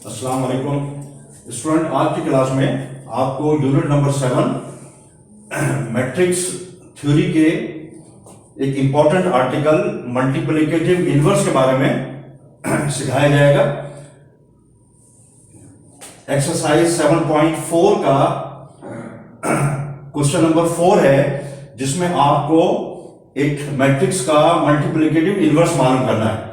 अस्सलाम वालेकुम स्टूडेंट। आज की क्लास में आपको यूनिट नंबर 7 मैट्रिक्स थ्योरी के एक इंपॉर्टेंट आर्टिकल मल्टीप्लिकेटिव इनवर्स के बारे में सिखाया जाएगा। एक्सरसाइज 7.4 का क्वेश्चन नंबर 4 है, जिसमें आपको एक मैट्रिक्स का मल्टीप्लिकेटिव इनवर्स मालूम करना है।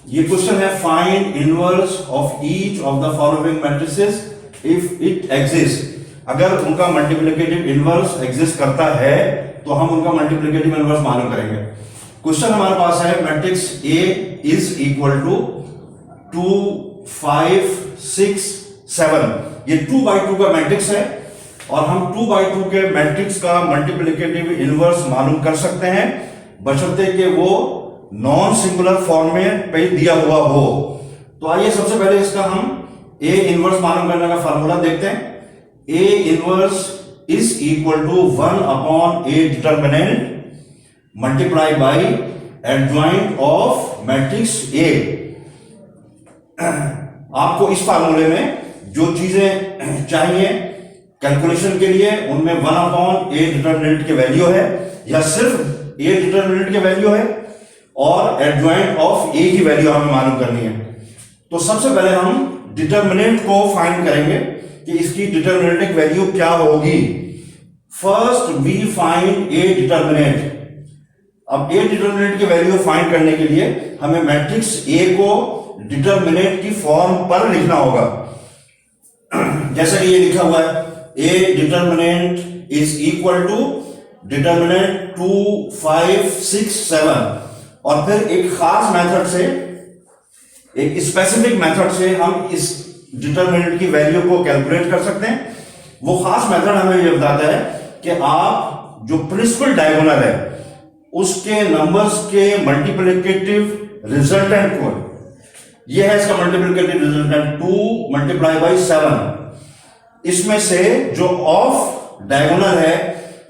ये क्वेश्चन है, find inverse of each of the following matrices if it exist. अगर उनका मल्टीप्लिकेटिव इनवर्स एग्जिस्ट करता है तो हम उनका मल्टीप्लिकेटिव इनवर्स मालूम करेंगे। क्वेश्चन हमारे पास है, matrix A is equal to 2 5 6 7। ये 2x2 का मैट्रिक्स है और हम 2x2 के मैट्रिक्स का मल्टीप्लिकेटिव इनवर्स मालूम कर सकते हैं, बशर्ते कि वो नॉन सिंगुलर फॉर्म में पे दिया हुआ हो। तो आइए सबसे पहले इसका हम ए इनवर्स मालूम करने का फार्मूला देखते हैं। A inverse is equal to 1 upon A determinant multiply by adjoint of matrix A. आपको इस फार्मूले में जो चीजें चाहिए कैलकुलेशन के लिए, उनमें 1 अपॉन ए डिटर्मिनेंट की वैल्यू है या सिर्फ ए डिटर्मिनेंट की वैल्यू है और एडजॉइंट ऑफ ए की वैल्यू हमें मालूम करनी है। तो सबसे पहले हम डिटर्मिनेंट को फाइंड करेंगे कि इसकी डिटर्मिनेंट वैल्यू क्या होगी। First we find A determinant. अब ए डिटर्मिनेंट की वैल्यू फाइंड करने के लिए हमें मैट्रिक्स ए को डिटर्मिनेंट की फॉर्म पर लिखना होगा। जैसा कि ये लिखा हुआ है, A determinant is equal to determinant 2 5 6 7। और फिर एक खास मेथड से, एक स्पेसिफिक मेथड से हम इस डिटर्मिनेंट की वैल्यू को कैलकुलेट कर सकते हैं। वो खास मेथड हमें ये बताता है कि आप जो प्रिंसिपल डायगोनल है उसके नंबर्स के मल्टीप्लिकेटिव रिजल्टेंट को, ये है इसका मल्टीप्लिकेटिव रिजल्टेंट 2 मल्टीप्लाई बाई 7, इसमें से जो ऑफ डायगोनल है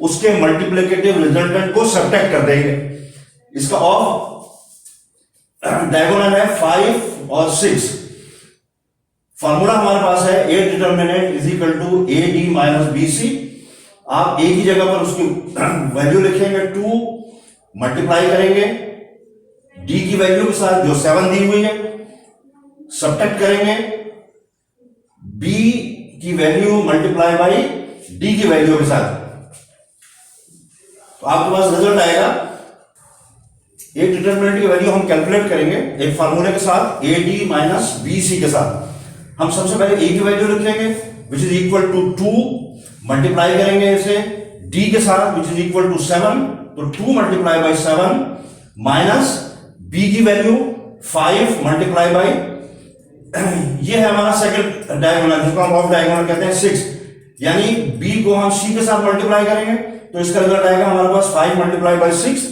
उसके मल्टीप्लिकेटिव रिजल्टेंट को सब्ट्रैक्ट कर देंगे। इसका ऑफ डायगोनल है 5 और 6। फॉर्मूला हमारे पास है, A determinant is equal to A D minus B C. आप ए की जगह पर उसकी वैल्यू लिखेंगे 2, मल्टीप्लाई करेंगे डी की वैल्यू के साथ जो 7 दी हुई है, सब्ट्रैक्ट करेंगे बी की वैल्यू मल्टीप्लाई बाई डी की वैल्यू के साथ, तो आपके पास रिजल्ट आएगा। एक डिटर्मिनेंट की वैल्यू हम कैलकुलेट करेंगे एक फार्मूले के साथ, A D minus B C के साथ। हम सबसे पहले ए की वैल्यू लिखेंगे which is equal to 2, multiply करेंगे इसे डी के साथ विच इज इक्वल टू 7, तो 2 मल्टीप्लाई बाई 7 माइनस बी की वैल्यू 5 मल्टीप्लाई बाई ये है हमारा सेकंड डायगोनल, जिसको हम ऑफ डायगोनल कहते हैं 6। यानी बी को हम सी के साथ मल्टीप्लाई करेंगे तो इसका रिजल्ट आएगा हमारे पास 5 मल्टीप्लाई बाई 6।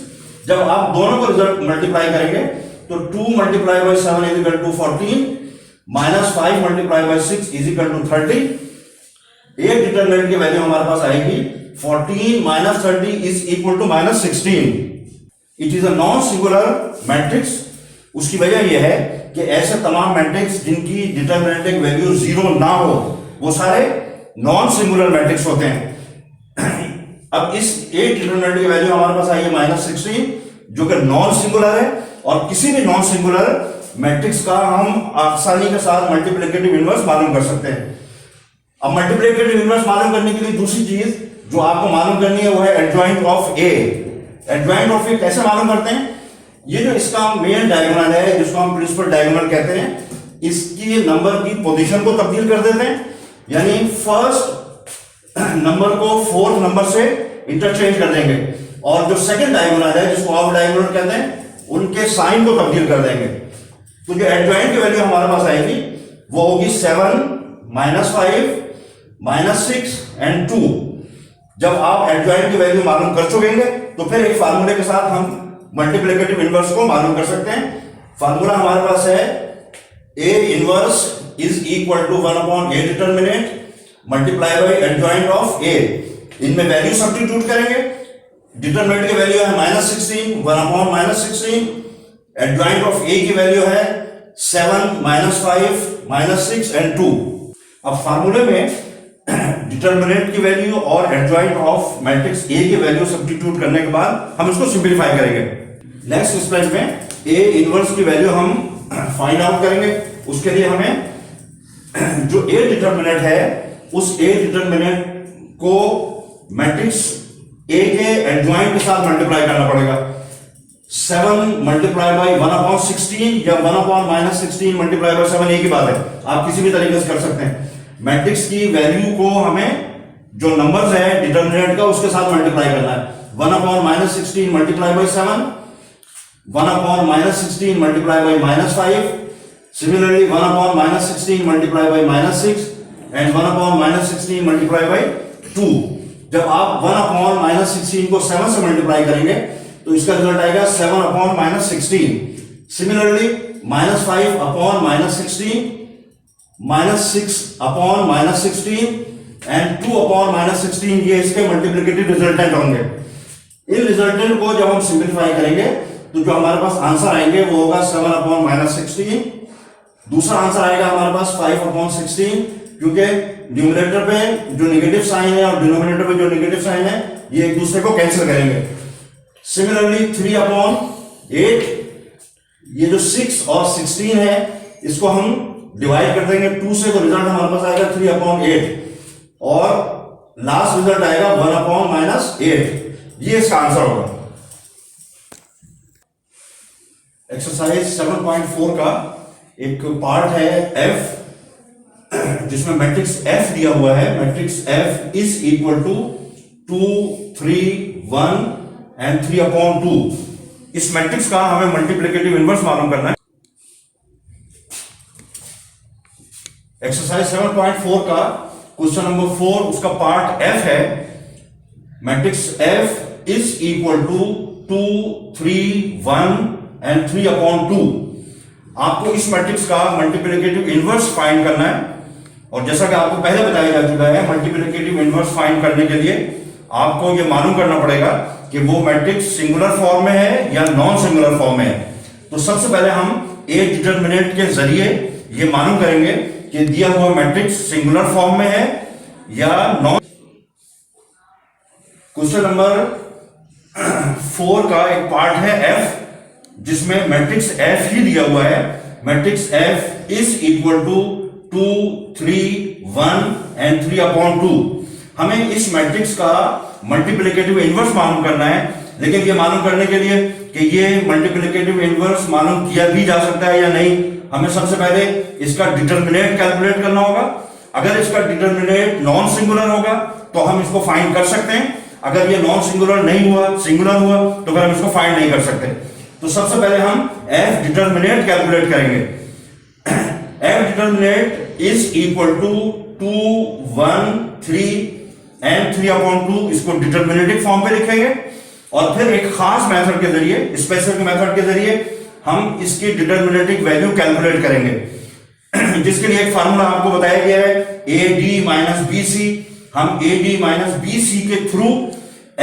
जब आप दोनों को रिजल्ट मल्टीप्लाई करेंगे तो 2 multiply by 7 is equal to 14 minus 5 multiply by 6 is equal to 30। A determinant की वैल्यू हमारे पास आएगी 14 minus 30 is equal to minus 16। It is a non singular matrix. उसकी वजह यह है कि ऐसे तमाम मैट्रिक्स जिनकी डिटर्मिनेंट वैल्यू 0 ना हो वो सारे नॉन सिंगुलर मैट्रिक्स होते हैं। अब इस ए डिटर्मिनेंट की वैल्यू हमारे पास आई है माइनस 16, जो कि नॉन सिंगुलर है, और किसी भी नॉन सिंगुलर मैट्रिक्स का हम आसानी के साथ मल्टीप्लिकेटिव इनवर्स मालूम कर सकते हैं। अब मल्टीप्लिकेटिव इनवर्स मालूम करने के लिए दूसरी चीज जो आपको मालूम करनी है वो है adjoint of A. Adjoint of A कैसे मालूम करते हैं? ये जो इसका मेन डायगोनल है, जिसको हम प्रिंसिपल डायगोनल कहते हैं, इसकी नंबर की पोजीशन को तब्दील कर देते हैं। यानी फर्स्ट नंबर को फोर्थ नंबर से इंटरचेंज कर देंगे और जो सेकंड डायगोनल है, जिसको ऑफ डायगोनल कहते हैं, उनके साइन को तब्दील कर देंगे। तो जो एडजॉइंट की वैल्यू हमारे पास आएगी वो होगी 7 माइनस 5 माइनस 6 एंड 2। जब आप एडजॉइंट की वैल्यू मालूम कर चुकेंगे तो फिर एक फार्मूले के साथ हम मल्टीप्लिकेटिव इनवर्स को मालूम कर सकते हैं। फार्मूला हमारे पास है, A inverse is equal to 1 upon A determinant multiply by adjoint of A. इनमें वैल्यू सब्स्टिट्यूट करेंगे। डिटर्मिनेंट की वैल्यू है minus 16, 1 upon minus 16। Adjoint of A की वैल्यू है 7 -5 -6 एंड 2। अब फार्मूले में डिटर्मिनेंट की वैल्यू और एडजॉइंट ऑफ मैट्रिक्स ए की वैल्यू सब्स्टिट्यूट करने के बाद हम इसको सिंपलीफाई करेंगे। नेक्स्ट स्टेप में ए इनवर्स की वैल्यू हम फाइंड आउट करेंगे। उसके लिए हमें जो ए डिटर्मिनेंट है उस ए डिटर्मिनेंट को मैट्रिक्स ए के एडजॉइंट के साथ मल्टीप्लाई करना पड़ेगा। 7 मल्टीप्लाई बाई 1/16 या 1/-16 मल्टीप्लाई बाई 7 एक ही बात है, आप किसी भी तरीके से कर सकते हैं। मैट्रिक्स की वैल्यू को हमें जो नंबर्स है डिटर्मिनेंट का उसके साथ मल्टीप्लाई करना है। 1/-16 multiply by 7, 1/-16 multiply by -5, similarly 1/-16 multiply by -6 and 1/-16 multiply by 2। जब आप 1/-16 को 7 से मल्टीप्लाई करेंगे तो इसका रिजल्ट आएगा 7/-16। सिमिलरली -5/-16, -6/-16 एंड 2/-16 ये इसके मल्टीप्लिकेटिव रिजल्टेंट होंगे। इन रिजल्टेंट को जब हम सिंपलीफाई करेंगे तो जो हमारे पास आंसर आएंगे वो होगा 7/-16। दूसरा आंसर आएगा हमारे पास 5/16, क्योंकि न्यूमरेटर पे जो नेगेटिव साइन है और डिनोमिनेटर पे जो नेगेटिव साइन है ये एक दूसरे को कैंसिल करेंगे। सिमिलरली 3/8, ये जो 6 और 16 है इसको हम डिवाइड कर देंगे 2 से, तो रिजल्ट हमारे पास आएगा 3/8 और लास्ट रिजल्ट आएगा 1/-8। ये इसका आंसर होगा। एक्सरसाइज 7.4 का एक पार्ट है F, जिसमें मैट्रिक्स F दिया हुआ है। Matrix F is equal to 2, 3, 1 and 3/2। इस मैट्रिक्स का हमें मल्टीप्लिकेटिव इनवर्स मालूम करना है। एक्सरसाइज 7.4 का क्वेश्चन नंबर 4, उसका पार्ट F है। Matrix F is equal to 2, 3, 1 and 3/2। आपको इस मैट्रिक्स का मल्टीप्लिकेटिव इनवर्स फाइंड करना है, और जैसा कि आपको पहले बताया जा चुका है मल्टीप्लिकेटिव इनवर्स फाइंड करने के लिए आपको यह मालूम करना पड़ेगा कि वो मैट्रिक्स सिंगुलर फॉर्म में है या नॉन सिंगुलर फॉर्म में है। तो सबसे पहले हम ए डिटर्मिनेंट के जरिए ये मालूम करेंगे कि दिया हुआ मैट्रिक्स सिंगुलर फॉर्म में है या नॉन। क्वेश्चन नंबर 4 का एक पार्ट है F, जिसमें मैट्रिक्स F ही दिया हुआ है। Matrix F is equal to 2, 3, 1 and 3/2। हमें इस मैट्रिक्स का मल्टीप्लिकेटिव इनवर्स मालूम करना है, लेकिन ये मालूम करने के लिए कि ये मल्टीप्लिकेटिव इनवर्स मालूम किया भी जा सकता है या नहीं, हमें सबसे पहले इसका डिटर्मिनेंट कैलकुलेट करना होगा। अगर इसका डिटर्मिनेंट नॉन सिंगुलर होगा तो हम इसको फाइंड कर सकते हैं। अगर ये नॉन सिंगुलर नहीं हुआ, सिंगुलर हुआ, तो फिर हम इसको फाइंड नहीं कर सकते। तो सबसे पहले हम F डिटर्मिनेंट कैलकुलेट करेंगे। F determinant is equal to 2, 1, 3 and 3/2। इसको डिटर्मिनेटिव फॉर्म पे लिखेंगे और फिर एक खास मेथड के जरिए, स्पेसिफिक मेथड के जरिए हम इसकी डिटर्मिनेटिव वैल्यू कैलकुलेट करेंगे, जिसके लिए एक फार्मूला आपको बताया गया है AD माइनस BC। हम AD माइनस BC के थ्रू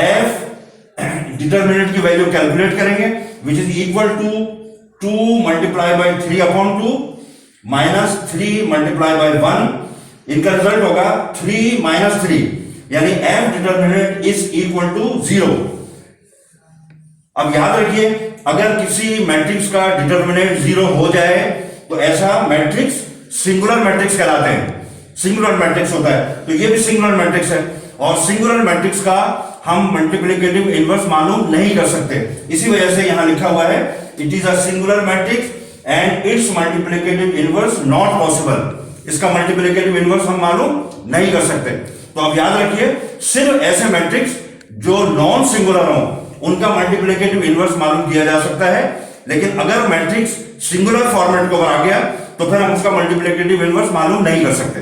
F डिटर्मिनेंट की वैल्यू कैलकुलेट करेंगे, which is equal to 2 multiply by 3/2 minus 3 multiply by 1। इनका रिजल्ट होगा 3 माइनस 3, यानी F determinant is equal to 0। अब याद रखिए, अगर किसी मैट्रिक्स का डिटर्मिनेंट 0 हो जाए तो ऐसा मैट्रिक्स सिंगुलर मैट्रिक्स कहलाते हैं। सिंगुलर मैट्रिक्स होता है, तो ये भी सिंगुलर मैट्रिक्स है, और सिंगुलर मैट्रिक्स का हम मल्टीप्लिकेटिव इनवर्स मालूम नहीं कर सकते। इसी वजह से यहां लिखा हुआ है it is a singular matrix and it's multiplicative inverse not possible. इसका मल्टीप्लिकेटिव इनवर्स हम मालूम नहीं कर सकते। तो अब याद रखिए, सिर्फ ऐसे मैट्रिक्स जो नॉन सिंगुलर हो उनका मल्टीप्लिकेटिव इनवर्स मालूम किया जा सकता है, लेकिन अगर मैट्रिक्स सिंगुलर फॉर्मेट को आ गया तो फिर हम उसका मल्टीप्लिकेटिव इनवर्स मालूम नहीं कर सकते।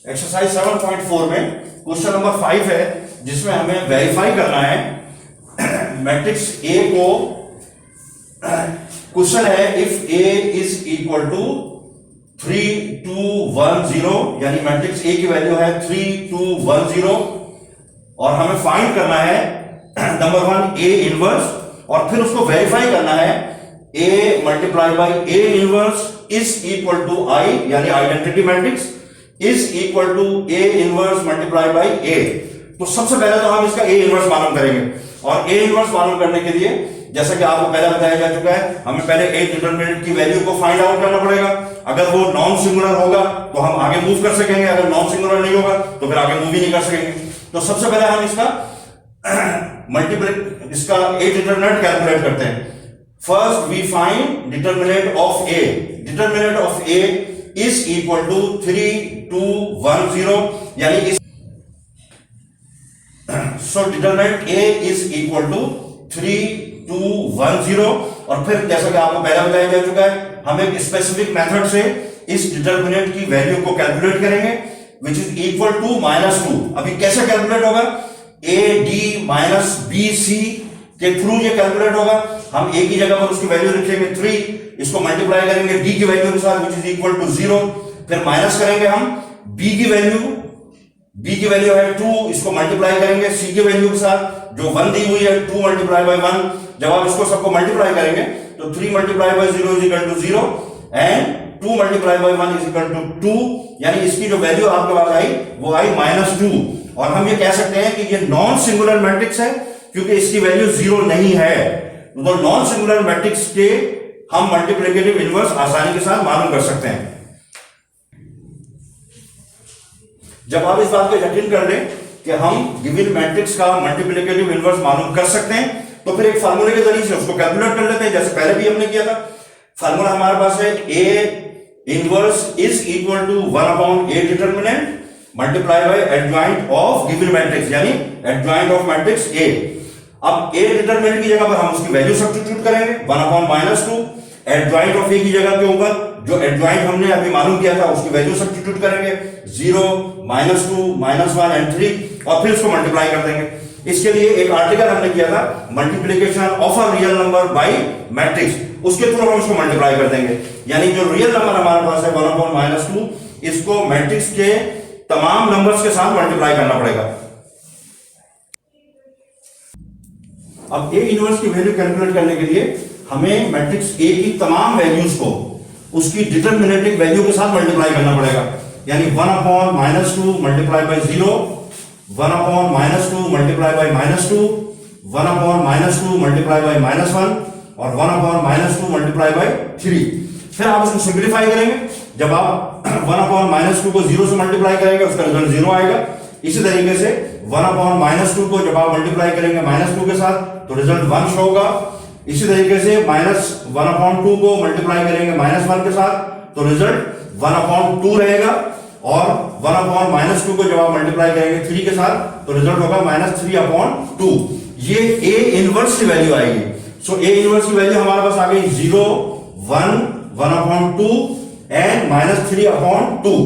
एक्सरसाइज 7.4 में क्वेश्चन नंबर 5 है, जिसमें हमें वेरीफाई करना है मैट्रिक्स A को। क्वेश्चन है if A is equal to 3, 2, 1, 0, यानी मैट्रिक्स A की वैल्यू है 3, 2, 1, 0, और हमें फाइंड करना है नंबर 1 A इनवर्स, और फिर उसको वेरीफाई करना है A multiply by A inverse is equal to I, यानी identity matrix is equal to A inverse multiply by A. तो सबसे पहले तो हम इसका ए इनवर्स मालूम करेंगे, और ए इनवर्स मालूम करने के लिए जैसा कि आपको पहले बताया जा चुका है, हमें पहले ए डिटरमिनेंट की वैल्यू को फाइंड आउट करना पड़ेगा। अगर वो नॉन सिंगुलर होगा तो हम आगे मूव कर सकेंगे, अगर नॉन सिंगुलर नहीं होगा तो फिर आगे मूव ही नहीं कर सकेंगे। तो सबसे पहले हम इसका ए डिटरमिनेंट कैलकुलेट करते हैं। First we find determinant of A. Determinant of A is equal to 3, 2, 1, 0, यानी so determinant A is equal to 3, 2, 1, 0। और फिर जैसा कि आपको पहले बताया जा चुका है, हम एक स्पेसिफिक मेथड से इस डिटरमिनेंट की वैल्यू को कैलकुलेट करेंगे, विच इज इक्वल टू -2। अभी कैसे कैलकुलेट होगा? A D minus B C के थ्रू ये कैलकुलेट होगा। हम ए की जगह पर उसकी वैल्यू लिखेंगे 3, इसको मल्टीप्लाई करेंगे डी की वैल्यू के साथ, विच इज इक्वल टू 0, फिर माइनस करेंगे हम बी की वैल्यू है 2, इसको मल्टीप्लाई करेंगे सी की वैल्यू के साथ जो 1 दी हुई है, 2 मल्टीप्लाई बाई 1। जब आप इसको सबको मल्टीप्लाई करेंगे तो 3 multiply by 0 is equal to 0 and 2 multiply by 1 is equal to 2, यानी इसकी जो वैल्यू आपके पास आई वो आई -2। और हम ये कह सकते हैं कि ये नॉन सिंगुलर मैट्रिक्स है क्योंकि इसकी वैल्यू 0 नहीं है। तो नॉन सिंगुलर मैट्रिक्स के हम मल्टीप्लिकेटिव इनवर्स आसानी के साथ मालूम कर सकते हैं। जब आप इस बात को यकीन कर लें कि हम गिवन मैट्रिक्स का मल्टीप्लिकेटिव इनवर्स मालूम कर सकते हैं, तो फिर एक फार्मूले के जरिए से उसको कैलकुलेट कर लेते हैं, जैसे पहले भी हमने किया था। फार्मूला हमारे पास है A inverse is equal to 1/a determinant multiply by adjoint of given matrix, यानी एडजॉइंट ऑफ मैट्रिक्स ए। अब ए डिटरमिनेंट की जगह पर हम उसकी वैल्यू सब्स्टिट्यूट करेंगे 1/-2, एडजॉइंट ऑफ ए की जगह के ऊपर जो एडजॉइंट हमने अभी मालूम किया था उसकी वैल्यू सब्स्टिट्यूट करेंगे 0, -2, -1 एंड 3, और फिर उसको मल्टीप्लाई कर देंगे। इसके लिए एक आर्टिकल हमने किया था, multiplication of a real number by matrix, उसके थ्रू हम उसको मल्टीप्लाई कर देंगे। यानी जो रियल नंबर हमारे पास है 1/-2, इसको मैट्रिक्स के तमाम नंबर्स के साथ मल्टीप्लाई करना पड़ेगा। अब ए इनवर्स की वैल्यू कैलकुलेट करने के लिए हमें मैट्रिक्स ए की तमाम वैल्यूज को उसकी डिटरमिनेटिव वैल्यू के साथ मल्टीप्लाई करना पड़ेगा। यानी 1/-2 multiply by 0, 1/-2 multiply by -2, 1/-2 multiply by -1 और 1/-2 मल्टीप्लाई बाय 3। फिर आप उसको सिंप्लीफाई करेंगे। जब आप 1/-2 को 0 से मल्टीप्लाई करेंगे उसका रिजल्ट 0 आएगा। इसी तरीके से 1/-2 को जब आप मल्टीप्लाई करेंगे -2 के साथ तो रिजल्ट 1 शो होगा। इसी तरीके से -1/2 को मल्टीप्लाई करेंगे -1 के साथ तो रिजल्ट 1/2 रहेगा, और 1/-2 को जब आप मल्टीप्लाई करेंगे 3 के साथ तो रिजल्ट होगा -3/2। ये ए इनवर्स की वैल्यू आएगी। सो ए इनवर्स की वैल्यू हमारे पास आ गई 0, 1, 1/2 एंड -3/2।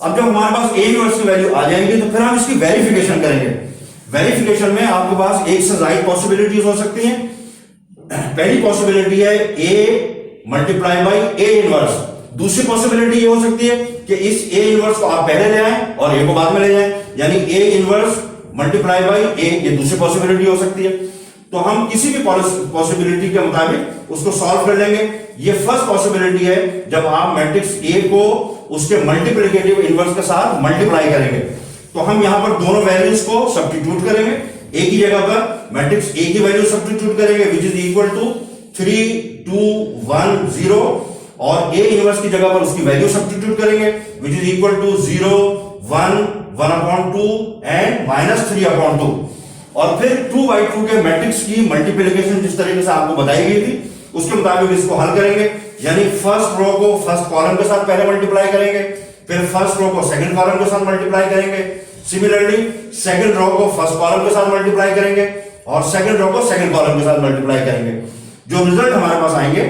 अब जब हमारे पास ए इनवर्स की वैल्यू आ जाएगी तो फिर हम इसकी वेरिफिकेशन करेंगे। वेरिफिकेशन में आपके पास एक से ज्यादा पॉसिबिलिटीज हो सकती हैं। पहली पॉसिबिलिटी है A multiply by A inverse. दूसरी पॉसिबिलिटी ये हो सकती है कि इस ए इनवर्स को आप पहले ले आए और ए को बाद में ले जाएं, यानी ए इनवर्स मल्टीप्लाई बाई ए, ये दूसरी पॉसिबिलिटी हो सकती है। तो हम किसी भी पॉसिबिलिटी के मुताबिक उसको सॉल्व कर लेंगे। ये फर्स्ट पॉसिबिलिटी है जब आप मैट्रिक्स ए को उसके मल्टीप्लिकेटिव इनवर्स के साथ मल्टीप्लाई करेंगे। तो हम यहां पर दोनों वैल्यूज को सब्स्टिट्यूट करेंगे। ए की जगह पर मैट्रिक्स ए की वैल्यू सब्स्टिट्यूट करेंगे विच इज इक्वल टू 3, 2, 1, 0, और ए इनवर्स की जगह पर उसकी वैल्यू सब्स्टिट्यूट करेंगे which is equal to 0, 1, 1/2 and -3/2। और फिर 2/2 के मैट्रिक्स की मल्टीप्लिकेशन जिस तरीके से आपको बताई गई थी उसके मुताबिक इसको हल करेंगे। यानी फर्स्ट रो को फर्स्ट कॉलम के साथ पहले मल्टीप्लाई करेंगे, फिर फर्स्ट रो को सेकंड कॉलम के साथ मल्टीप्लाई करेंगे, सिमिलरली सेकंड रो को फर्स्ट कॉलम के साथ मल्टीप्लाई करेंगे और सेकंड रो को सेकंड कॉलम के साथ मल्टीप्लाई करेंगे। जो रिजल्ट हमारे पास आएंगे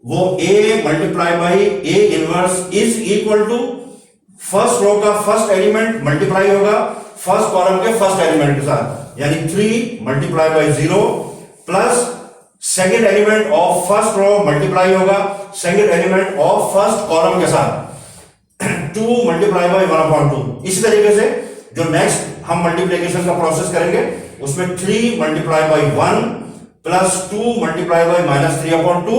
वो A multiply by A inverse is equal to first row का फर्स्ट एलिमेंट मल्टीप्लाई होगा फर्स्ट कॉलम के फर्स्ट एलिमेंट के साथ, यानी 3 multiply by 0 plus second element of first row multiply होगा second element of first column के साथ 2 multiply by 1/2। इसी तरीके से जो नेक्स्ट हम मल्टीप्लिकेशन का प्रोसेस करेंगे उसमें 3 multiply by 1 plus 2 multiply by -3/2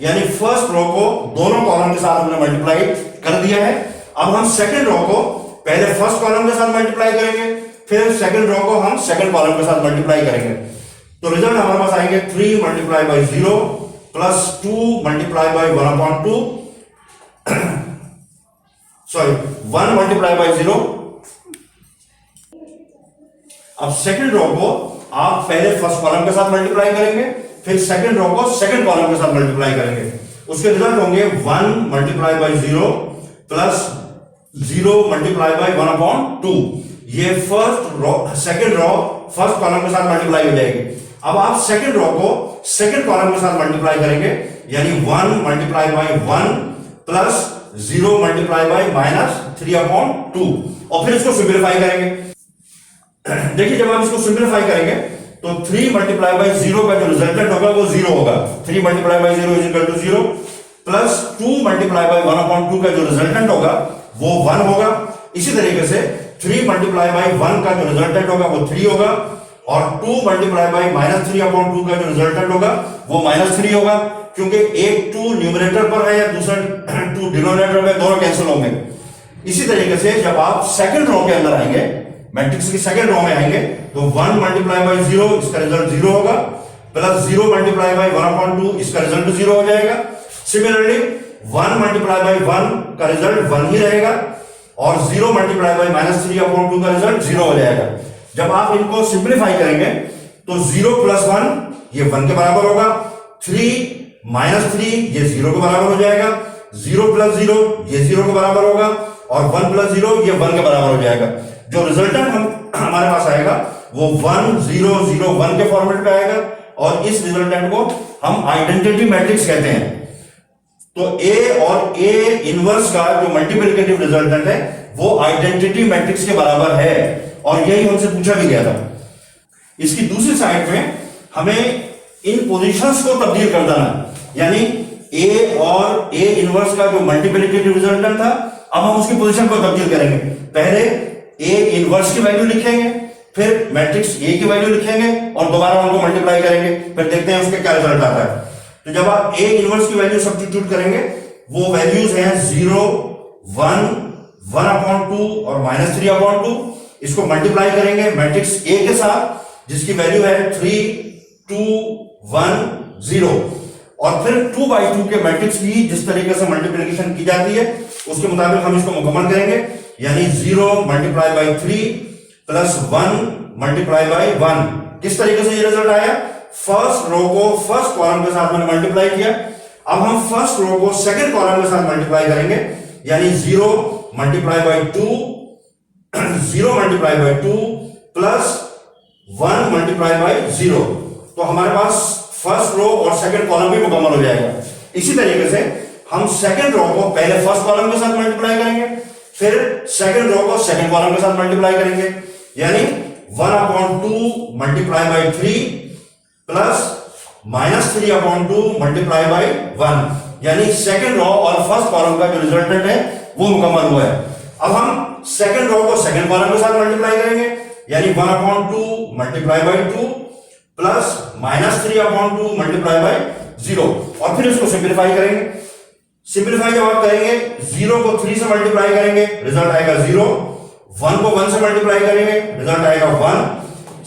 यानी फर्स्ट रो को दोनों कॉलम के साथ हमने मल्टीप्लाई कर दिया है। अब हम सेकंड रो को पहले फर्स्ट कॉलम के साथ मल्टीप्लाई करेंगे, फिर सेकंड रो को हम सेकंड कॉलम के साथ मल्टीप्लाई करेंगे। तो रिजल्ट हमारे पास आएंगे 3 multiply by 0 plus 2 multiply by 1/2 sorry 1 multiply by 0। अब सेकंड रो को आप पहले फर्स्ट कॉलम के साथ मल्टीप्लाई करेंगे, फिर सेकंड रो को सेकंड कॉलम के साथ मल्टीप्लाई करेंगे। उसके रिजल्ट होंगे 1 multiply by 0 plus 0 multiply by 1/2। ये first row second row first column के साथ मल्टीप्लाई हो जाएगी। अब आप सेकंड रो को सेकंड कॉलम के साथ मल्टीप्लाई करेंगे, यानी 1 multiply by 1 plus 0 multiply by -3/2 और फिर इसको सिंप्लीफाई करेंगे। देखिए जब आप इसको सिंप्लीफाई करेंगे तो 3 मल्टीप्लाई बाई 0 का जो रिजल्टेंट होगा वो 0 होगा। 3 multiply by 0 is equal to 0 plus 2 multiply by 1/2 का जो रिजल्टेंट होगा वो 1 होगा। इसी तरीके से 3 मल्टीप्लाई बाई 1 का जो रिजल्टेंट होगा वो 3 होगा और 2 मल्टीप्लाई बाई -3/2 का जो रिजल्टेंट होगा वो -3 होगा, क्योंकि एक 2 न्यूमरेटर पर है या दूसरा 2 डिनोमिनेटर में, दोनों कैंसिल होंगे। इसी तरीके से जब आप सेकंड रो के अंदर आएंगे, मैट्रिक्स की सेकंड रो में आएंगे, तो 1 मल्टीप्लाई बाई 0 इसका रिजल्ट 0 होगा, प्लस 0 मल्टीप्लाई बाई 1/2 इसका रिजल्ट 0 हो जाएगा। सिमिलरली 1 मल्टीप्लाई बाई 1 का रिजल्ट 1 ही रहेगा और 0 मल्टीप्लाई बाई -3/2 का रिजल्ट 0 हो जाएगा। जब आप इनको सिंप्लीफाई करेंगे तो 0 प्लस 1 ये 1 के बराबर होगा, 3 माइनस 3 ये 0 के बराबर हो जाएगा, 0 प्लस 0 ये 0 के बराबर होगा और 1 प्लस 0 ये 1 के बराबर हो जाएगा। जो रिजल्टेंट हमारे पास आएगा वो 1 0 0 1 के फॉर्मेट पे आएगा और इस रिजल्टेंट को हम आइडेंटिटी मैट्रिक्स कहते हैं। तो ए और ए इनवर्स का जो मल्टीप्लिकेटिव रिजल्टेंट है वो आइडेंटिटी मैट्रिक्स के बराबर है और यही हमसे पूछा भी गया था। इसकी दूसरी साइड में हमें इन पोजीशंस को तब्दील कर देना, यानी ए और ए इनवर्स का जो मल्टीप्लिकेटिव रिजल्टेंट था अब हम उसकी पोजीशन को तब्दील करेंगे। पहले ए इनवर्स की वैल्यू लिखेंगे, फिर मैट्रिक्स ए की वैल्यू लिखेंगे और दोबारा उनको मल्टीप्लाई करेंगे, फिर देखते हैं उसके क्या रिजल्ट आता है। तो जब आप ए इनवर्स की वैल्यू सब्स्टिट्यूट करेंगे वो वैल्यूज हैं 0 1 1/2 और -3/2। इसको मल्टीप्लाई करेंगे मैट्रिक्स ए के साथ जिसकी वैल्यू है 3 2 1 0 और फिर 2/2 के मैट्रिक्स की जिस तरीके से मल्टीप्लिकेशन की जाती है उसके मुताबिक हम इसको मुकम्मल करेंगे, यानी 0 multiply by 3 plus 1 multiply by 1। किस तरीके से ये रिजल्ट आया? फर्स्ट रो को फर्स्ट कॉलम के साथ मैंने मल्टीप्लाई किया, अब हम फर्स्ट रो को सेकंड कॉलम के साथ मल्टीप्लाई करेंगे, यानी 0 multiply by 2 0 multiply by 2 plus 1 multiply by 0। तो हमारे पास फर्स्ट रो और सेकंड कॉलम भी मुकम्मल हो जाएगा। इसी तरीके से हम सेकंड रो को पहले फर्स्ट कॉलम के साथ मल्टीप्लाई करेंगे, फिर सेकंड रो को सेकंड कॉलम के साथ मल्टीप्लाई करेंगे, यानी 1/2 multiply by 3 plus -3/2 multiply by 1, यानी सेकंड रो और फर्स्ट कॉलम का जो रिजल्टेंट है वो मुकम्मल हुआ है। अब हम सेकंड रो को सेकंड कॉलम के साथ मल्टीप्लाई करेंगे, यानी 1/2 multiply by 2 plus -3/2 multiply by 0 और फिर इसको सिंप्लीफाई करेंगे। सिंप्लीफाई जब आप करेंगे 0 को 3 से मल्टीप्लाई करेंगे रिजल्ट आएगा 0, 1 को 1 से मल्टीप्लाई करेंगे रिजल्ट आएगा 1,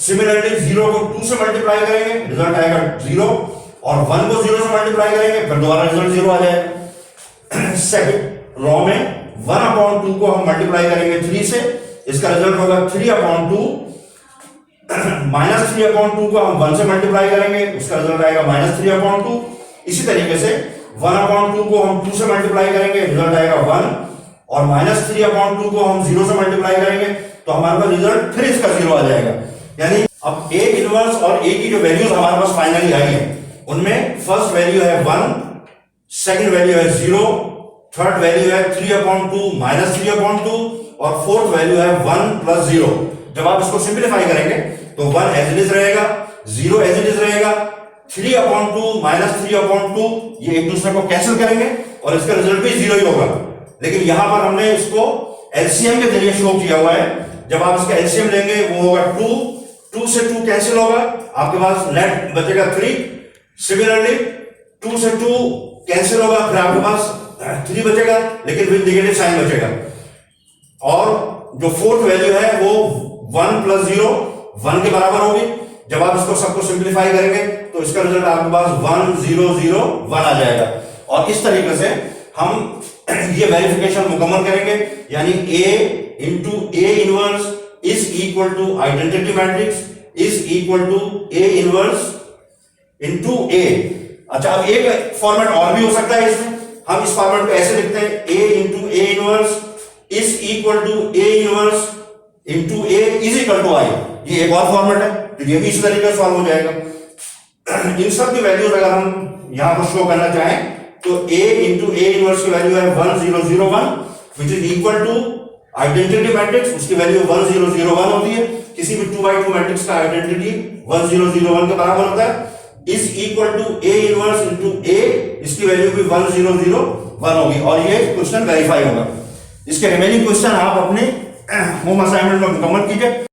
सिमिलरली 0 को 2 से मल्टीप्लाई करेंगे रिजल्ट आएगा 0 और 1 को 0 से मल्टीप्लाई करेंगे फिर दोबारा रिजल्ट 0 आ जाएगा। सेकंड रो में 1/2 को हम मल्टीप्लाई करेंगे 3 से, इसका रिजल्ट होगा 3/2, -3/2 को हम 1 से मल्टीप्लाई करेंगे उसका रिजल्ट आएगा -3/2। इसी तरीके से 1/2 को हम 2 से मल्टीप्लाई करेंगे रिजल्ट आएगा 1 और -3/2 को हम 0 से मल्टीप्लाई करेंगे तो हमारे पास रिजल्ट फिर इसका 0 आ जाएगा। यानी अब ए इनवर्स और ए की जो वैल्यूज हमारे पास फाइनली आई है उनमें फर्स्ट वैल्यू है 1, सेकंड वैल्यू है 0, थर्ड वैल्यू है 3/2 -3/2 और फोर्थ वैल्यू है 1 प्लस 0। जब आप इसको सिंप्लीफाई करेंगे तो 1 एज इट इज रहेगा, 0 एज इट इज रहेगा, 3/2 -3/2 ये एक दूसरे को कैंसिल करेंगे और इसका रिजल्ट भी 0 ही होगा। लेकिन यहां पर हमने इसको एलसीएम के जरिए शो किया हुआ है। जब आप इसका एलसीएम लेंगे वो होगा 2 से 2 कैंसिल होगा, आपके पास नेट बचेगा 3। सिमिलरली 2 से 2 कैंसिल होगा, फिर आपके पास 3 बचेगा, लेकिन विद नेगेटिव साइन बचेगा। और जो फोर्थ वैल्यू है वो 1 + 0 1 के बराबर होगी। जब आप इसको सबको सिंप्लीफाई करेंगे तो इसका रिजल्ट आपके पास 1 0 0 1 आ जाएगा। और इस तरीके से हम ये वेरिफिकेशन मुकम्मल करेंगे, यानी A into A inverse is equal to identity matrix is equal to A inverse into A। अच्छा, अब एक फॉर्मेट और भी हो सकता है इसमें, हम इस फॉर्मेट को ऐसे लिखते हैं A into A inverse is equal to A inverse into A is equal to I। ये एक और फॉर्मेट है, तो ये भी इस तरीके से सॉल्व हो जाएगा। इन सब की वैल्यूज अगर हम यहां पर शो करना चाहें तो A इंटू A इनवर्स की वैल्यू है 1 0 0 1 which is equal to identity matrix, उसकी वैल्यू 1 0 0 1 होती है। किसी भी 2x2 मैट्रिक्स का आइडेंटिटी 1 0 0 1 के बराबर होता है, is equal to A inverse into A, इसकी वैल्यू भी 1 0 0 1 होगी और ये क्वेश्चन वेरीफाई होगा। इसके रिमेनिंग क्वेश्चन आप अपने होम असाइनमेंट में मुकम्मल कीजिए।